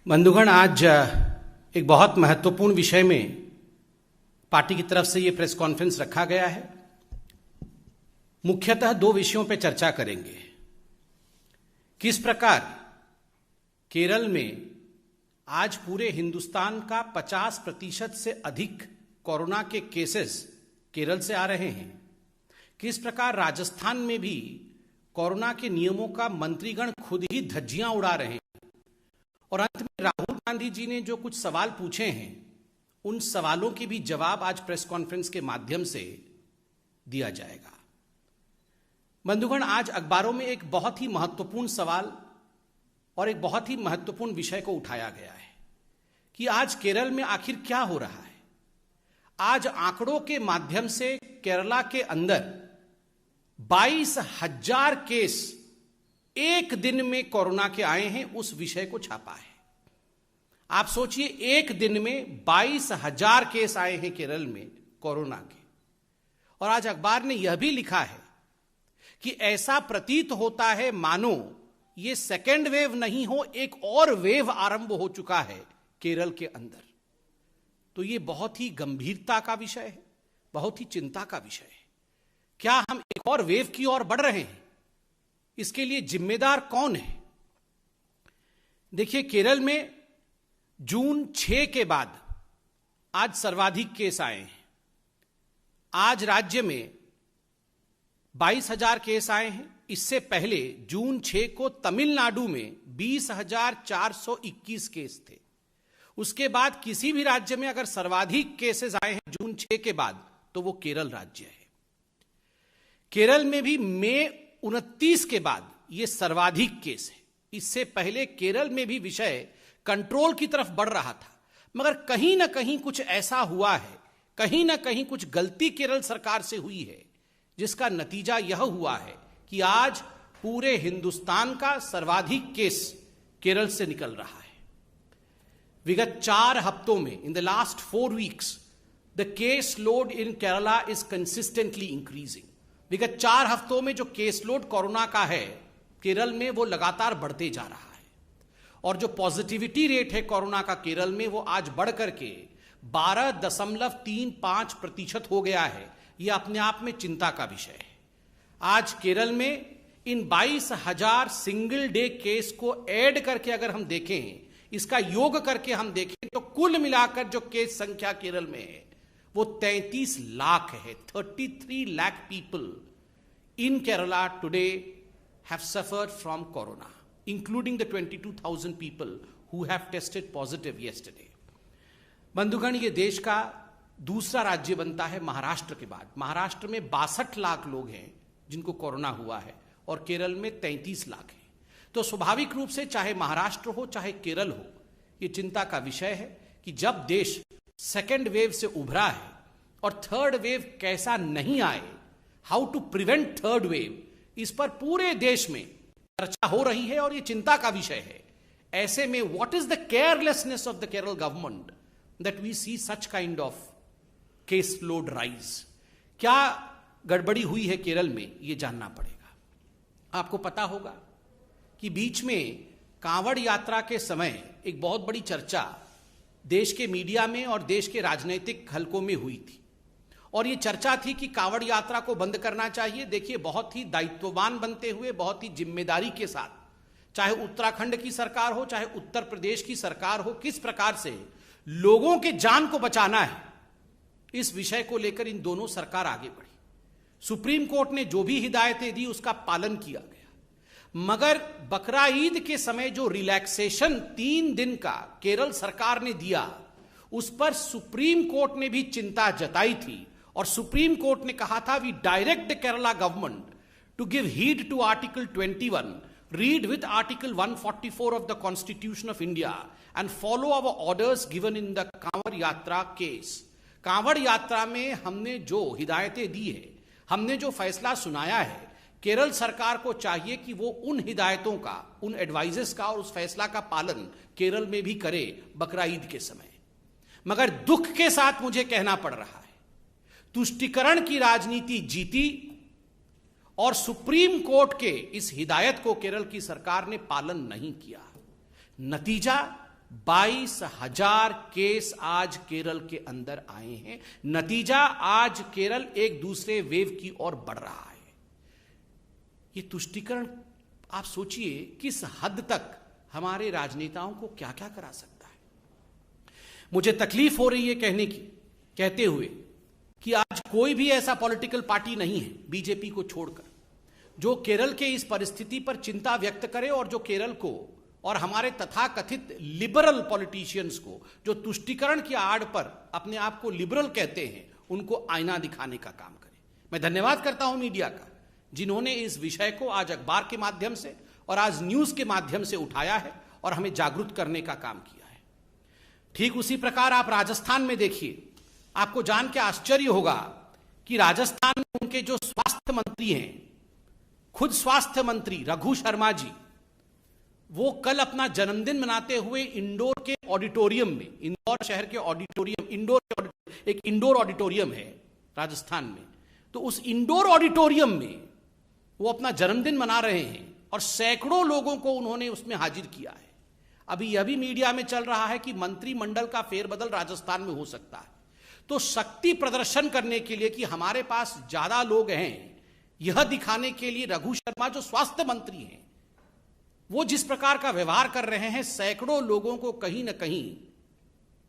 बंधुगण, आज एक बहुत महत्वपूर्ण विषय में पार्टी की तरफ से ये प्रेस कॉन्फ्रेंस रखा गया है। मुख्यतः दो विषयों पर चर्चा करेंगे। किस प्रकार केरल में आज पूरे हिंदुस्तान का 50% से अधिक कोरोना के केसेस केरल से आ रहे हैं। किस प्रकार राजस्थान में भी कोरोना के नियमों का मंत्रीगण खुद ही धज्जियां उड़ा रहे हैं। और अंत में राहुल गांधी जी ने जो कुछ सवाल पूछे हैं, उन सवालों के भी जवाब आज प्रेस कॉन्फ्रेंस के माध्यम से दिया जाएगा। बंधुगण, आज अखबारों में एक बहुत ही महत्वपूर्ण सवाल और एक बहुत ही महत्वपूर्ण विषय को उठाया गया है कि आज केरल में आखिर क्या हो रहा है। आज आंकड़ों के माध्यम से केरला के अंदर 22,000 केस एक दिन में कोरोना के आए हैं, उस विषय को छापा है। आप सोचिए, एक दिन में 22,000 केस आए हैं केरल में कोरोना के। और आज अखबार ने यह भी लिखा है कि ऐसा प्रतीत होता है मानो ये सेकेंड वेव नहीं हो, एक और वेव आरंभ हो चुका है केरल के अंदर। तो ये बहुत ही गंभीरता का विषय है, बहुत ही चिंता का विषय है। क्या हम एक और वेव की ओर बढ़ रहे हैं? इसके लिए जिम्मेदार कौन है? देखिए, केरल में जून 6 के बाद आज सर्वाधिक केस आए हैं। आज राज्य में 22,000 केस आए हैं। इससे पहले जून 6 को तमिलनाडु में 20,421 केस थे। उसके बाद किसी भी राज्य में अगर सर्वाधिक केसेस आए हैं जून 6 के बाद, तो वो केरल राज्य है। केरल में भी मई 29 के बाद ये सर्वाधिक केस है। इससे पहले केरल में भी विषय कंट्रोल की तरफ बढ़ रहा था, मगर कहीं ना कहीं कुछ ऐसा हुआ है, कहीं ना कहीं कुछ गलती केरल सरकार से हुई है, जिसका नतीजा यह हुआ है कि आज पूरे हिंदुस्तान का सर्वाधिक केस केरल से निकल रहा है। विगत 4 हफ्तों में, in the last 4 weeks, the case load in Kerala is consistently increasing. विगत 4 हफ्तों में जो केस लोड कोरोना का है केरल में, वो लगातार बढ़ते जा रहा है। और जो पॉजिटिविटी रेट है कोरोना का केरल में, वो आज बढ़ करके 12.35% हो गया है। यह अपने आप में चिंता का विषय है। आज केरल में इन 22,000 सिंगल डे केस को ऐड करके अगर हम देखें, इसका योग करके हम देखें, तो कुल मिलाकर जो केस संख्या केरल में है वो 33 लाख है। 33 lakh people in Kerala today have suffered from corona, including the 22,000 people who have tested positive yesterday. बंधुगण, ये देश का दूसरा राज्य बनता है महाराष्ट्र के बाद। महाराष्ट्र में 62 लाख लोग हैं जिनको कोरोना हुआ है और केरल में 33 लाख है। तो स्वाभाविक रूप से चाहे महाराष्ट्र हो चाहे केरल हो, यह चिंता का विषय है कि जब देश सेकेंड वेव से उभरा है और थर्ड वेव कैसा नहीं आए, how to prevent third wave, इस पर पूरे देश में चर्चा हो रही है और यह चिंता का विषय है। ऐसे में what is the carelessness of the Kerala government that we see such kind of case load rise? क्या गड़बड़ी हुई है केरल में, यह जानना पड़ेगा। आपको पता होगा कि बीच में कांवड़ यात्रा के समय एक बहुत बड़ी चर्चा देश के मीडिया में और देश के राजनीतिक हलकों में हुई थी, और यह चर्चा थी कि कांवड़ यात्रा को बंद करना चाहिए। देखिए, बहुत ही दायित्ववान बनते हुए, बहुत ही जिम्मेदारी के साथ, चाहे उत्तराखंड की सरकार हो चाहे उत्तर प्रदेश की सरकार हो, किस प्रकार से लोगों के जान को बचाना है, इस विषय को लेकर इन दोनों सरकार आगे बढ़ी। सुप्रीम कोर्ट ने जो भी हिदायतें दी उसका पालन किया गया, मगर बकरा ईद के समय जो रिलैक्सेशन 3 दिन का केरल सरकार ने दिया, उस पर सुप्रीम कोर्ट ने भी चिंता जताई थी। और सुप्रीम कोर्ट ने कहा था, we direct the Kerala government to give heed to article 21, read with article 144 of the constitution of India and follow our orders given in the Kanwar Yatra case. Kanwar यात्रा में हमने जो हिदायतें दी है, हमने जो फैसला सुनाया है, केरल सरकार को चाहिए कि वो उन हिदायतों का, उन एडवाइजेस का और उस फैसला का पालन केरल में भी करे बकरा ईद के समय। मगर दुख के साथ मुझे कहना पड़ रहा है, तुष्टीकरण की राजनीति जीती और सुप्रीम कोर्ट के इस हिदायत को केरल की सरकार ने पालन नहीं किया। नतीजा 22,000 केस आज केरल के अंदर आए हैं। नतीजा, आज केरल एक दूसरे वेव की ओर बढ़ रहा है। ये तुष्टीकरण, आप सोचिए किस हद तक हमारे राजनेताओं को क्या क्या करा सकता है। मुझे तकलीफ हो रही है कहते हुए कि आज कोई भी ऐसा पॉलिटिकल पार्टी नहीं है बीजेपी को छोड़कर जो केरल के इस परिस्थिति पर चिंता व्यक्त करे और जो केरल को और हमारे तथाकथित लिबरल पॉलिटिशियंस को, जो तुष्टीकरण की आड़ पर अपने आप को लिबरल कहते हैं, उनको आईना दिखाने का काम करे। मैं धन्यवाद करता हूं मीडिया का, जिन्होंने इस विषय को आज अखबार के माध्यम से और आज न्यूज के माध्यम से उठाया है और हमें जागरूक करने का काम किया है। ठीक उसी प्रकार आप राजस्थान में देखिए, आपको जान के आश्चर्य होगा कि राजस्थान में उनके जो स्वास्थ्य मंत्री हैं, खुद स्वास्थ्य मंत्री रघु शर्मा जी, वो कल अपना जन्मदिन मनाते हुए इंदौर के ऑडिटोरियम में, इंदौर शहर के ऑडिटोरियम, एक इंडोर ऑडिटोरियम है राजस्थान में, तो उस इंडोर ऑडिटोरियम में वो अपना जन्मदिन मना रहे हैं और सैकड़ों लोगों को उन्होंने उसमें हाजिर किया है। अभी यह भी मीडिया में चल रहा है कि मंत्रिमंडल का फेरबदल राजस्थान में हो सकता है। तो शक्ति प्रदर्शन करने के लिए कि हमारे पास ज्यादा लोग हैं, यह दिखाने के लिए रघु शर्मा जो स्वास्थ्य मंत्री हैं, वो जिस प्रकार का व्यवहार कर रहे हैं, सैकड़ों लोगों को कहीं ना कहीं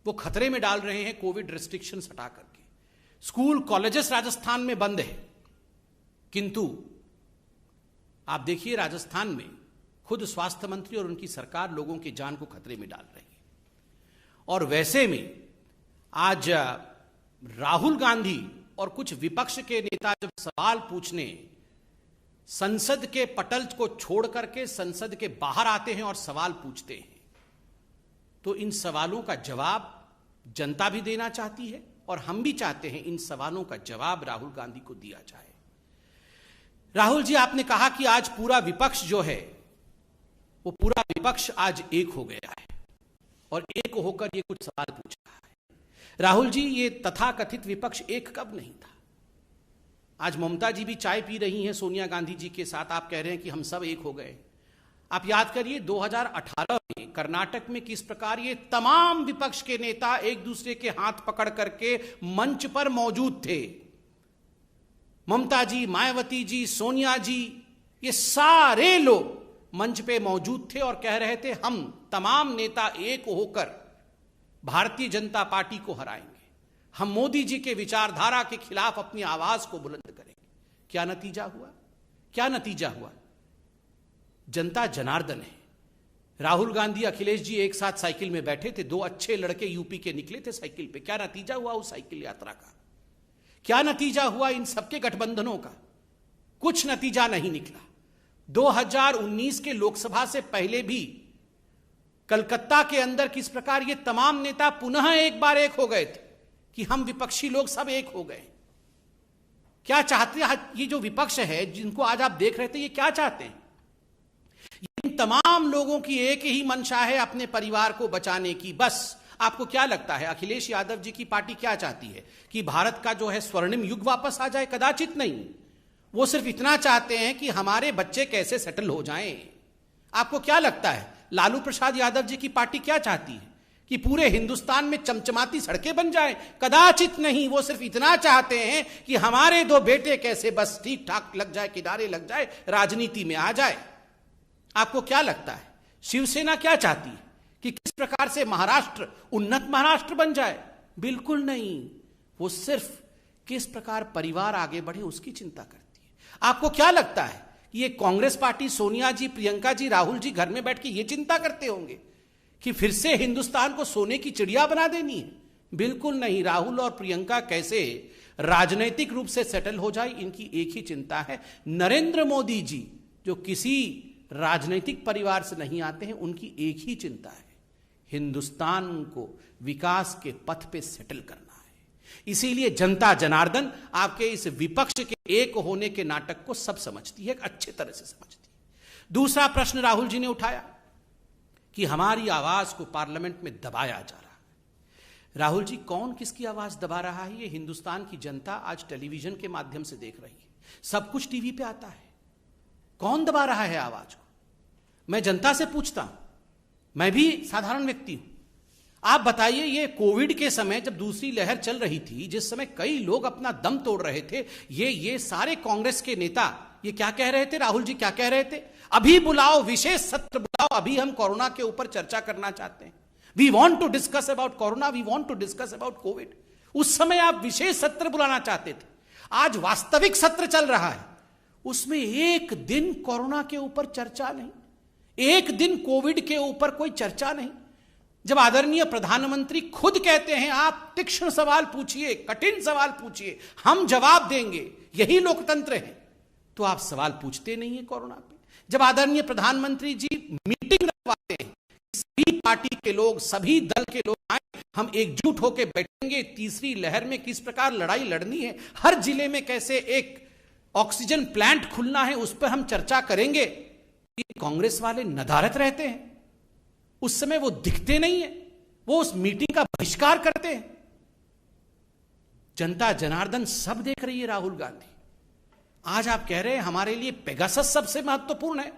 वो खतरे में डाल रहे हैं कोविड रिस्ट्रिक्शंस हटा करके। स्कूल कॉलेजेस राजस्थान में बंद है, किंतु आप देखिए राजस्थान में खुद स्वास्थ्य मंत्री और उनकी सरकार लोगों की जान को खतरे में डाल रही है। और वैसे में आज राहुल गांधी और कुछ विपक्ष के नेता जब सवाल पूछने संसद के पटल को छोड़ करके संसद के बाहर आते हैं और सवाल पूछते हैं, तो इन सवालों का जवाब जनता भी देना चाहती है और हम भी चाहते हैं इन सवालों का जवाब राहुल गांधी को दिया जाए। राहुल जी, आपने कहा कि आज पूरा विपक्ष जो है, वो पूरा विपक्ष आज एक हो गया है और एक होकर ये कुछ सवाल पूछ रहा है। राहुल जी, ये तथाकथित विपक्ष एक कब नहीं था? आज ममता जी भी चाय पी रही हैं सोनिया गांधी जी के साथ, आप कह रहे हैं कि हम सब एक हो गए। आप याद करिए 2018 में कर्नाटक में किस प्रकार ये तमाम विपक्ष के नेता एक दूसरे के हाथ पकड़ करके मंच पर मौजूद थे। ममता जी, मायावती जी, सोनिया जी, ये सारे लोग मंच पे मौजूद थे और कह रहे थे हम तमाम नेता एक होकर भारतीय जनता पार्टी को हराएंगे, हम मोदी जी के विचारधारा के खिलाफ अपनी आवाज को बुलंद करेंगे। क्या नतीजा हुआ? क्या नतीजा हुआ? जनता जनार्दन है। राहुल गांधी, अखिलेश जी एक साथ साइकिल में बैठे थे, दो अच्छे लड़के यूपी के निकले थे साइकिल पे। क्या नतीजा हुआ उस साइकिल यात्रा का? क्या नतीजा हुआ इन सबके गठबंधनों का? कुछ नतीजा नहीं निकला। 2019 के लोकसभा से पहले भी कलकत्ता के अंदर किस प्रकार ये तमाम नेता पुनः एक बार एक हो गए थे कि हम विपक्षी लोग सब एक हो गए। क्या चाहते हैं ये जो विपक्ष है, जिनको आज आप देख रहे थे, ये क्या चाहते हैं? इन तमाम लोगों की एक ही मंशा है अपने परिवार को बचाने की। बस आपको क्या लगता है अखिलेश यादव जी की पार्टी क्या चाहती है कि भारत का जो है स्वर्णिम युग वापस आ जाए? कदाचित नहीं। वो सिर्फ इतना चाहते हैं कि हमारे बच्चे कैसे सेटल हो जाएं। आपको क्या लगता है लालू प्रसाद यादव जी की पार्टी क्या चाहती है कि पूरे हिंदुस्तान में चमचमाती सड़कें बन जाएं? कदाचित नहीं। वो सिर्फ इतना चाहते हैं कि हमारे दो बेटे कैसे बस ठीक ठाक लग जाए, किनारे लग जाए, राजनीति में आ जाए। आपको क्या लगता है शिवसेना क्या चाहती है कि किस प्रकार से महाराष्ट्र उन्नत महाराष्ट्र बन जाए? बिल्कुल नहीं। वो सिर्फ किस प्रकार परिवार आगे बढ़े उसकी चिंता करती है। आपको क्या लगता है कि ये कांग्रेस पार्टी, सोनिया जी, प्रियंका जी, राहुल जी घर में बैठ के ये चिंता करते होंगे कि फिर से हिंदुस्तान को सोने की चिड़िया बना देनी है? बिल्कुल नहीं। राहुल और प्रियंका कैसे राजनीतिक रूप से सेटल हो जाए, इनकी एक ही चिंता है। नरेंद्र मोदी जी जो किसी राजनीतिक परिवार से नहीं आते हैं, उनकी एक ही चिंता है, हिंदुस्तान को विकास के पथ पे सेटल करना है। इसीलिए जनता जनार्दन आपके इस विपक्ष के एक होने के नाटक को सब समझती है, अच्छे तरह से समझती है। दूसरा प्रश्न राहुल जी ने उठाया कि हमारी आवाज को पार्लियामेंट में दबाया जा रहा है। राहुल जी, कौन किसकी आवाज दबा रहा है? ये हिंदुस्तान की जनता आज टेलीविजन के माध्यम से देख रही है, सब कुछ टीवी पे आता है। कौन दबा रहा है आवाज को? मैं जनता से पूछता हूं, मैं भी साधारण व्यक्ति हूं। आप बताइए, ये कोविड के समय जब दूसरी लहर चल रही थी, जिस समय कई लोग अपना दम तोड़ रहे थे, ये सारे कांग्रेस के नेता ये क्या कह रहे थे? राहुल जी क्या कह रहे थे? अभी बुलाओ, विशेष सत्र बुलाओ, अभी हम कोरोना के ऊपर चर्चा करना चाहते हैं। We want to discuss about corona, we want to discuss about covid. उस समय आप विशेष सत्र बुलाना चाहते थे। आज वास्तविक सत्र चल रहा है, उसमें एक दिन कोरोना के ऊपर चर्चा नहीं, एक दिन कोविड के ऊपर कोई चर्चा नहीं। जब आदरणीय प्रधानमंत्री खुद कहते हैं आप तीक्ष्ण सवाल पूछिए, कठिन सवाल पूछिए, हम जवाब देंगे, यही लोकतंत्र है, तो आप सवाल पूछते नहीं है कोरोना पे। जब आदरणीय प्रधानमंत्री जी मीटिंग रखवाते हैं, सभी पार्टी के लोग, सभी दल के लोग आए, हम एकजुट होकर बैठेंगे, तीसरी लहर में किस प्रकार लड़ाई लड़नी है, हर जिले में कैसे एक ऑक्सीजन प्लांट खुलना है, उस पर हम चर्चा करेंगे। ये कांग्रेस वाले नदारत रहते हैं, उस समय वो दिखते नहीं है, वो उस मीटिंग का बहिष्कार करते हैं। जनता जनार्दन सब देख रही है राहुल गांधी। आज आप कह रहे हैं हमारे लिए पेगासस सबसे महत्वपूर्ण है।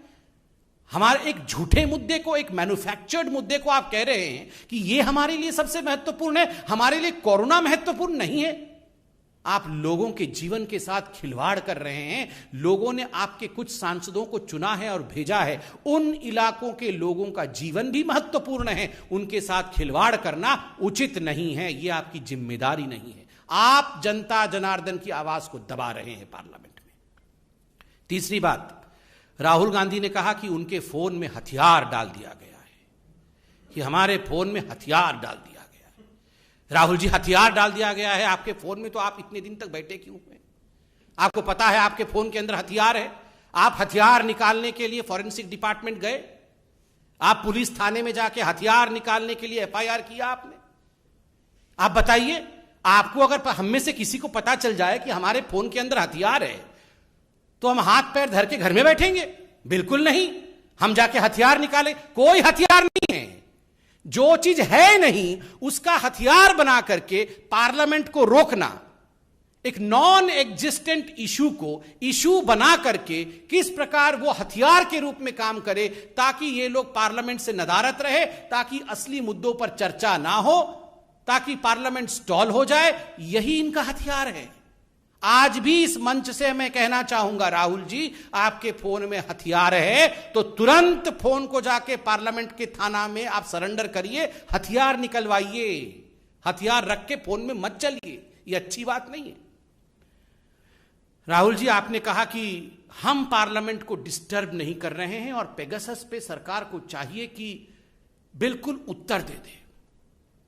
हमारे एक झूठे मुद्दे को, एक मैन्युफैक्चर्ड मुद्दे को आप कह रहे हैं कि यह हमारे लिए सबसे महत्वपूर्ण है, हमारे लिए कोरोना महत्वपूर्ण नहीं है। आप लोगों के जीवन के साथ खिलवाड़ कर रहे हैं। लोगों ने आपके कुछ सांसदों को चुना है और भेजा है, उन इलाकों के लोगों का जीवन भी महत्वपूर्ण है, उनके साथ खिलवाड़ करना उचित नहीं है, यह आपकी जिम्मेदारी नहीं है। आप जनता जनार्दन की आवाज को दबा रहे हैं पार्लियामेंट में। तीसरी बात, राहुल गांधी ने कहा कि उनके फोन में हथियार डाल दिया गया है, कि हमारे फोन में हथियार डाल दिया गया है। राहुल जी, हथियार डाल दिया गया है आपके फोन में, तो आप इतने दिन तक बैठे क्यों हुए? आपको पता है आपके फोन के अंदर हथियार है। आप हथियार निकालने के लिए फॉरेंसिक डिपार्टमेंट गए, आप पुलिस थाने में जाके हथियार निकालने के लिए एफआईआर किया आपने। आप बताइए, आपको अगर हम में से किसी को पता चल जाए कि हमारे फोन के अंदर हथियार है, तो हम हाथ पैर धर के घर में बैठेंगे? बिल्कुल नहीं, हम जाके हथियार निकालें। कोई हथियार नहीं है, जो चीज है नहीं उसका हथियार बना करके पार्लियामेंट को रोकना, एक नॉन एग्जिस्टेंट इशू को इशू बना करके किस प्रकार वो हथियार के रूप में काम करे, ताकि ये लोग पार्लियामेंट से नदारत रहे, ताकि असली मुद्दों पर चर्चा ना हो, ताकि पार्लियामेंट स्टॉल हो जाए, यही इनका हथियार है। आज भी इस मंच से मैं कहना चाहूंगा, राहुल जी, आपके फोन में हथियार है तो तुरंत फोन को जाके पार्लियामेंट के थाना में आप सरेंडर करिए, हथियार निकलवाइए। हथियार रख के फोन में मत चलिए, ये अच्छी बात नहीं है। राहुल जी, आपने कहा कि हम पार्लियामेंट को डिस्टर्ब नहीं कर रहे हैं और पेगासस पे सरकार को चाहिए कि बिल्कुल उत्तर दे दे,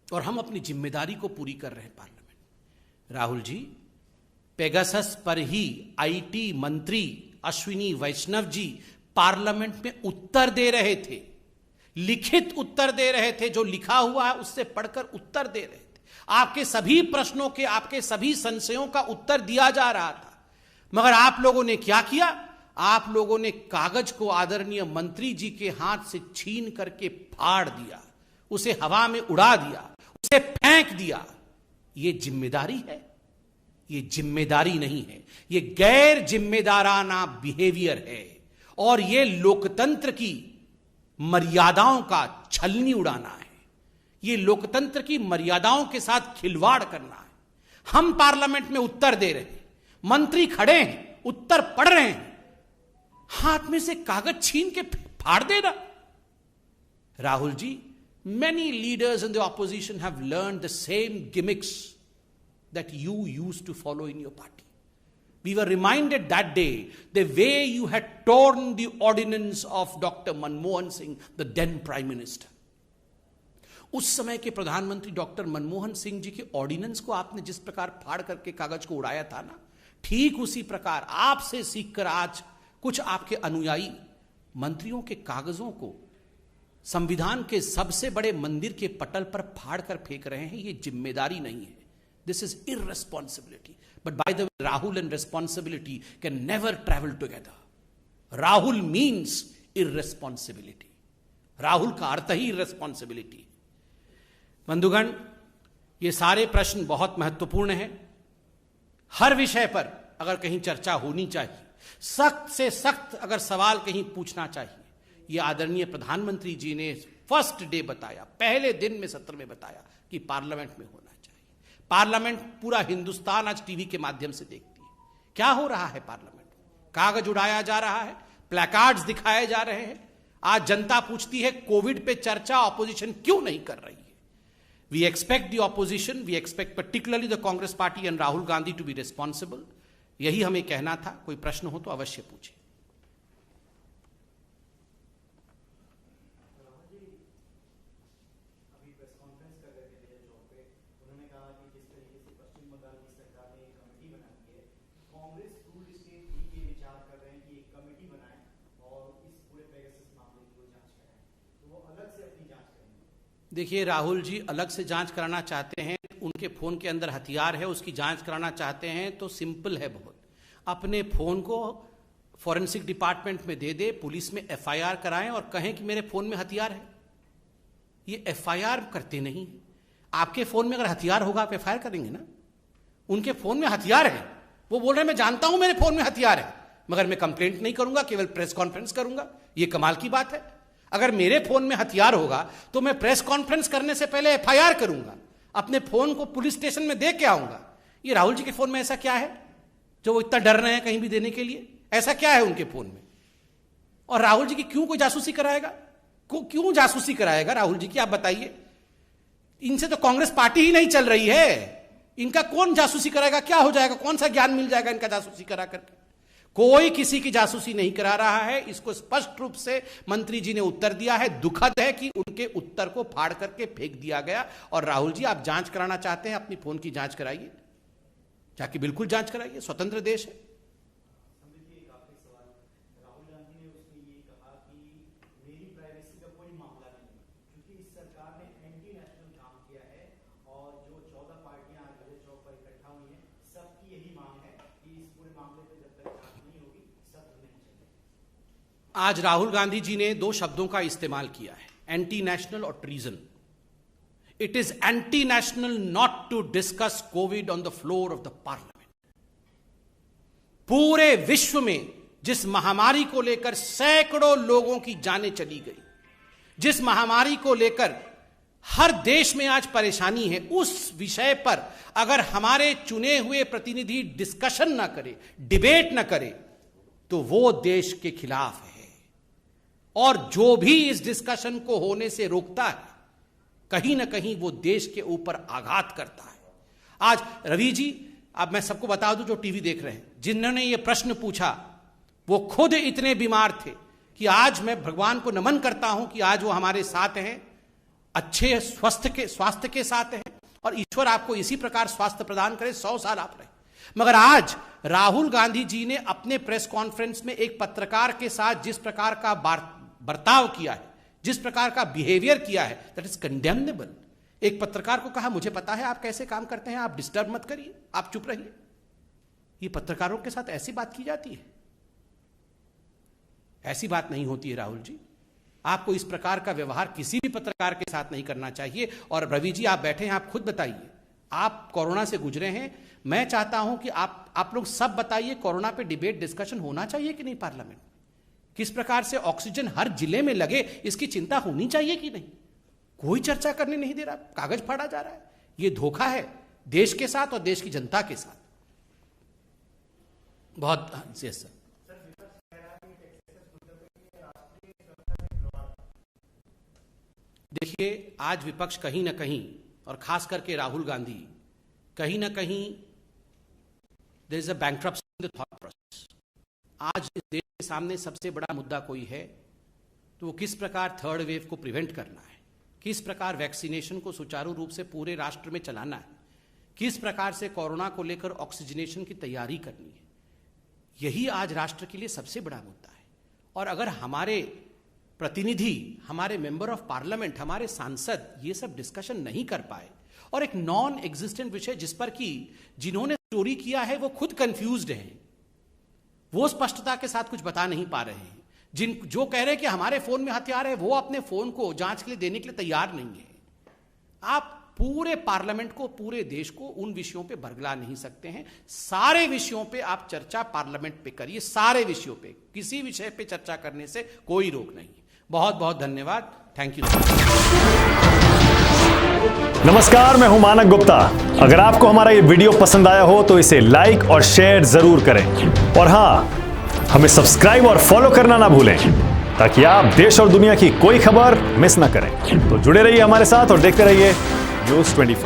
और हम अपनी जिम्मेदारी को पूरी कर रहे हैं पार्लियामेंट। राहुल जी, पेगासस पर ही आईटी मंत्री अश्विनी वैष्णव जी पार्लियामेंट में उत्तर दे रहे थे, लिखित उत्तर दे रहे थे, जो लिखा हुआ है उससे पढ़कर उत्तर दे रहे थे। आपके सभी प्रश्नों के, आपके सभी संशयों का उत्तर दिया जा रहा था। मगर आप लोगों ने क्या किया? आप लोगों ने कागज को आदरणीय मंत्री जी के हाथ से छीन करके फाड़ दिया, उसे हवा में उड़ा दिया, उसे फेंक दिया। यह जिम्मेदारी है? ये जिम्मेदारी नहीं है, ये गैर जिम्मेदाराना बिहेवियर है, और ये लोकतंत्र की मर्यादाओं का छलनी उड़ाना है, ये लोकतंत्र की मर्यादाओं के साथ खिलवाड़ करना है। हम पार्लियामेंट में उत्तर दे रहे हैं, मंत्री खड़े हैं, उत्तर पढ़ रहे हैं, हाथ में से कागज छीन के फाड़ देना। Rahul ji, many leaders in the opposition have learned the same gimmicks that you used to follow in your party. We were reminded that day the way you had torn the ordinance of Dr. Manmohan Singh, the then Prime Minister. उस समय के प्रधानमंत्री doctor Manmohan Singh ji के ordinance को आपने जिस प्रकार फाड़ करके कागज को उड़ाया था ना, ठीक उसी प्रकार आपसे सीखकर आज कुछ आपके अनुयायी मंत्रियों के कागजों को संविधान के सबसे बड़े मंदिर के पटल पर फाड़ कर फेंक रहे हैं। यह जिम्मेदारी नहीं है। This is irresponsibility. But by the way, Rahul and responsibility can never travel together. Rahul means irresponsibility. Rahul का अर्थ ही irresponsibility। बंधुगण, ये सारे प्रश्न बहुत महत्वपूर्ण हैं। हर विषय पर अगर कहीं चर्चा होनी चाहिए, सख्त से सख्त अगर सवाल कहीं पूछना चाहिए, ये आदरणीय प्रधानमंत्री जी ने फर्स्ट डे बताया, पहले दिन में सत्र में बताया कि पार्लियामेंट में होना चाहिए। पार्लियामेंट पूरा हिंदुस्तान आज टीवी के माध्यम से देखती है। क्या हो रहा है पार्लियामेंट? कागज उड़ाया जा रहा है, प्लैकार्ड्स दिखाए जा रहे हैं। आज जनता पूछती है कोविड पे चर्चा ऑपोजिशन क्यों नहीं कर रही है? We expect the opposition, we expect particularly the Congress party and Rahul Gandhi to be responsible. यही हमें कहना था। कोई प्रश्न हो तो अवश्य पूछिए। देखिए, राहुल जी अलग से जांच कराना चाहते हैं, उनके फोन के अंदर हथियार है, उसकी जांच कराना चाहते हैं तो सिंपल है बहुत। अपने फोन को फॉरेंसिक डिपार्टमेंट में दे दे, पुलिस में एफआईआर कराएं और कहें कि मेरे फोन में हथियार है। ये एफआईआर करते नहीं। आपके फोन में अगर हथियार होगा आप एफआईआर करेंगे ना? उनके फोन में हथियार है, वो बोल रहे हैं मैं जानता हूं मेरे फोन में हथियार है, मगर मैं कंप्लेंट नहीं करूंगा, केवल प्रेस कॉन्फ्रेंस करूंगा। ये कमाल की बात है। अगर मेरे फोन में हथियार होगा तो मैं प्रेस कॉन्फ्रेंस करने से पहले एफआईआर करूंगा, अपने फोन को पुलिस स्टेशन में दे के आऊंगा। ये राहुल जी के फोन में ऐसा क्या है जो वो इतना डर रहे हैं कहीं भी देने के लिए? ऐसा क्या है उनके फोन में? और राहुल जी की क्यों कोई जासूसी कराएगा? क्यों जासूसी कराएगा राहुल जी की? आप बताइए। इनसे तो कांग्रेस पार्टी ही नहीं चल रही है, इनका कौन जासूसी कराएगा? क्या हो जाएगा? कौन सा ज्ञान मिल जाएगा इनका जासूसी करा करके? कोई किसी की जासूसी नहीं करा रहा है। इसको स्पष्ट रूप से मंत्री जी ने उत्तर दिया है। दुखद है कि उनके उत्तर को फाड़ करके फेंक दिया गया। और राहुल जी, आप जांच कराना चाहते हैं, अपनी फोन की जांच कराइए, जाके बिल्कुल जांच कराइए, स्वतंत्र देश है। आज राहुल गांधी जी ने दो शब्दों का इस्तेमाल किया है, एंटी नेशनल और treason. It is anti national not to discuss covid on the floor of the parliament. पूरे विश्व में जिस महामारी को लेकर सैकड़ों लोगों की जानें चली गई, जिस महामारी को लेकर हर देश में आज परेशानी है, उस विषय पर अगर हमारे चुने हुए प्रतिनिधि डिस्कशन ना करे, डिबेट ना करे, तो वो देश के खिलाफ है। और जो भी इस डिस्कशन को होने से रोकता है, कहीं ना कहीं वो देश के ऊपर आघात करता है। आज रवि जी, अब मैं सबको बता दूं जो टीवी देख रहे हैं, जिन्होंने ये प्रश्न पूछा वो खुद इतने बीमार थे कि आज मैं भगवान को नमन करता हूं कि आज वो हमारे साथ हैं, अच्छे स्वास्थ्य के साथ हैं, और ईश्वर आपको इसी प्रकार स्वास्थ्य प्रदान करे, 100 साल आप रहे। मगर आज राहुल गांधी जी ने अपने प्रेस कॉन्फ्रेंस में एक पत्रकार के साथ जिस प्रकार का बर्ताव किया है, जिस प्रकार का बिहेवियर किया है, दैट इज कंडेमनेबल। एक पत्रकार को कहा मुझे पता है आप कैसे काम करते हैं, आप डिस्टर्ब मत करिए, आप चुप रहिए। ये पत्रकारों के साथ ऐसी बात की जाती है? ऐसी बात नहीं होती है राहुल जी। आपको इस प्रकार का व्यवहार किसी भी पत्रकार के साथ नहीं करना चाहिए। और रवि जी, आप बैठे हैं, आप खुद बताइए, आप कोरोना से गुजरे हैं। मैं चाहता हूं कि आप लोग सब बताइए, कोरोना पे डिबेट डिस्कशन होना चाहिए कि नहीं पार्लियामेंट? किस प्रकार से ऑक्सीजन हर जिले में लगे, इसकी चिंता होनी चाहिए कि नहीं? कोई चर्चा करने नहीं दे रहा, कागज फाड़ा जा रहा है। यह धोखा है देश के साथ और देश की जनता के साथ। बहुत सर, देखिए, आज विपक्ष कहीं ना कहीं, और खास करके राहुल गांधी, कहीं ना कहीं there is a bankruptcy in the thought process. आज इस देश के सामने सबसे बड़ा मुद्दा कोई है तो वो किस प्रकार थर्ड वेव को प्रिवेंट करना है, किस प्रकार वैक्सीनेशन को सुचारू रूप से पूरे राष्ट्र में चलाना है, किस प्रकार से कोरोना को लेकर ऑक्सीजनेशन की तैयारी करनी है। यही आज राष्ट्र के लिए सबसे बड़ा मुद्दा है। और अगर हमारे प्रतिनिधि, हमारे मेंबर ऑफ पार्लियामेंट, हमारे सांसद ये सब डिस्कशन नहीं कर पाए, और एक नॉन एग्जिस्टेंट विषय जिस पर कि जिन्होंने चोरी किया है वो खुद कंफ्यूज्ड हैं, वो स्पष्टता के साथ कुछ बता नहीं पा रहे हैं। जो कह रहे हैं कि हमारे फोन में हथियार है, वो अपने फोन को जांच के लिए देने के लिए तैयार नहीं है। आप पूरे पार्लियामेंट को, पूरे देश को उन विषयों पे बरगला नहीं सकते हैं। सारे विषयों पे आप चर्चा पार्लियामेंट पे करिए, सारे विषयों पे, किसी विषय पे चर्चा करने से कोई रोक नहीं। बहुत बहुत धन्यवाद। Thank you. नमस्कार, मैं हूं मानक गुप्ता। अगर आपको हमारा ये वीडियो पसंद आया हो तो इसे लाइक और शेयर जरूर करें, और हां, हमें सब्सक्राइब और फॉलो करना ना भूलें ताकि आप देश और दुनिया की कोई खबर मिस ना करें। तो जुड़े रहिए हमारे साथ और देखते रहिए News 24।